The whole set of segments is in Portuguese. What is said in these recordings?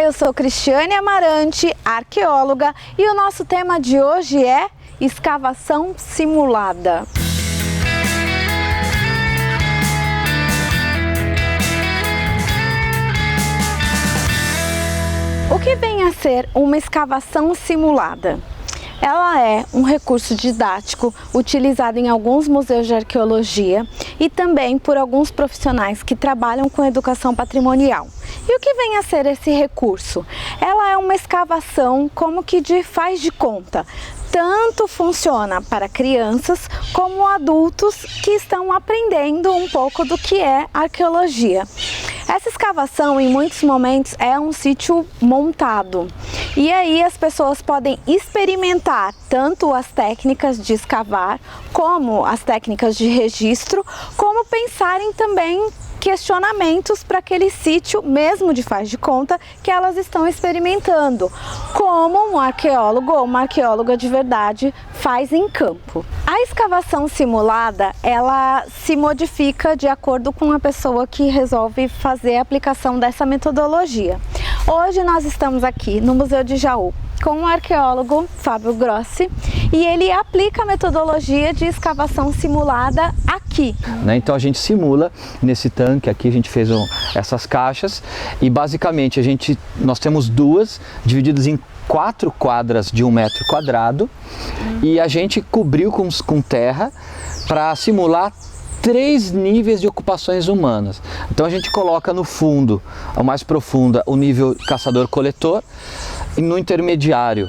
eu sou Cristiane Amarante, arqueóloga, e o nosso tema de hoje é escavação simulada. O que vem a ser uma escavação simulada? Ela é um recurso didático utilizado em alguns museus de arqueologia e também por alguns profissionais que trabalham com educação patrimonial. E o que vem a ser esse recurso? Ela é uma escavação como que de faz de conta. Tanto funciona para crianças como adultos que estão aprendendo um pouco do que é arqueologia. Essa escavação, em muitos momentos, é um sítio montado. E aí as pessoas podem experimentar tanto as técnicas de escavar, como as técnicas de registro, como pensarem também questionamentos para aquele sítio, mesmo de faz de conta, que elas estão experimentando, como um arqueólogo ou uma arqueóloga de verdade faz em campo. A escavação simulada, ela se modifica de acordo com a pessoa que resolve fazer a aplicação dessa metodologia. Hoje nós estamos aqui no Museu de Jaú com o arqueólogo Fábio Grossi e ele aplica a metodologia de escavação simulada aqui. Então a gente simula nesse tanque aqui, a gente fez essas caixas e basicamente nós temos duas divididas em 4 quadras de 1 metro quadrado e a gente cobriu com terra para simular 3 níveis de ocupações humanas. Então a gente coloca no fundo, o mais profundo, o nível caçador-coletor, e no intermediário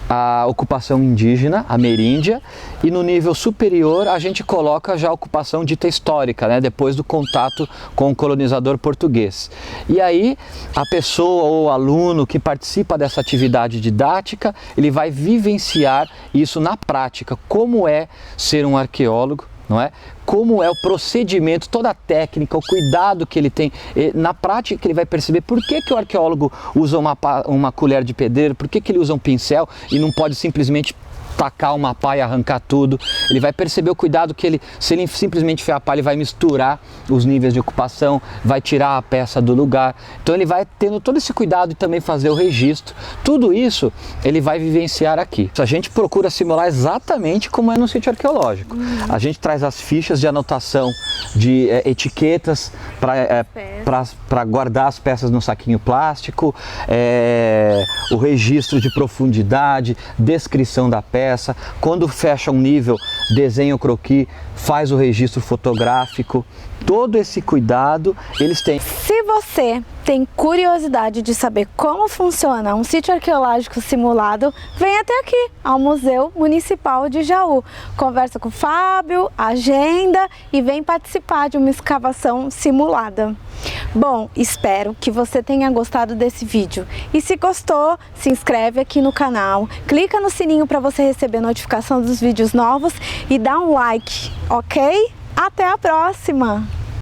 a ocupação indígena, ameríndia, e no nível superior a gente coloca já a ocupação dita histórica, né, depois do contato com o colonizador português. E aí a pessoa ou o aluno que participa dessa atividade didática, ele vai vivenciar isso na prática, como é ser um arqueólogo, não é? Como é o procedimento, toda a técnica, o cuidado que ele tem. Na prática ele vai perceber por que o arqueólogo usa uma colher de pedreiro, por que ele usa um pincel e não pode simplesmente tacar uma pá e arrancar tudo. Ele vai perceber o cuidado que se ele simplesmente enfiar a pá, ele vai misturar os níveis de ocupação, vai tirar a peça do lugar. Então ele vai tendo todo esse cuidado e também fazer o registro. Tudo isso ele vai vivenciar aqui. A gente procura simular exatamente como é no sítio arqueológico. A gente traz as fichas de anotação de etiquetas para guardar as peças no saquinho plástico, o registro de profundidade, descrição da peça. Quando fecha um nível, desenha o croquis, faz o registro fotográfico. Todo esse cuidado eles têm. Se você tem curiosidade de saber como funciona um sítio arqueológico simulado, vem até aqui, ao Museu Municipal de Jaú. Conversa com o Fábio, agenda e vem participar de uma escavação simulada. Bom, espero que você tenha gostado desse vídeo. E se gostou, se inscreve aqui no canal, clica no sininho para você receber notificação dos vídeos novos e dá um like, ok? Até a próxima!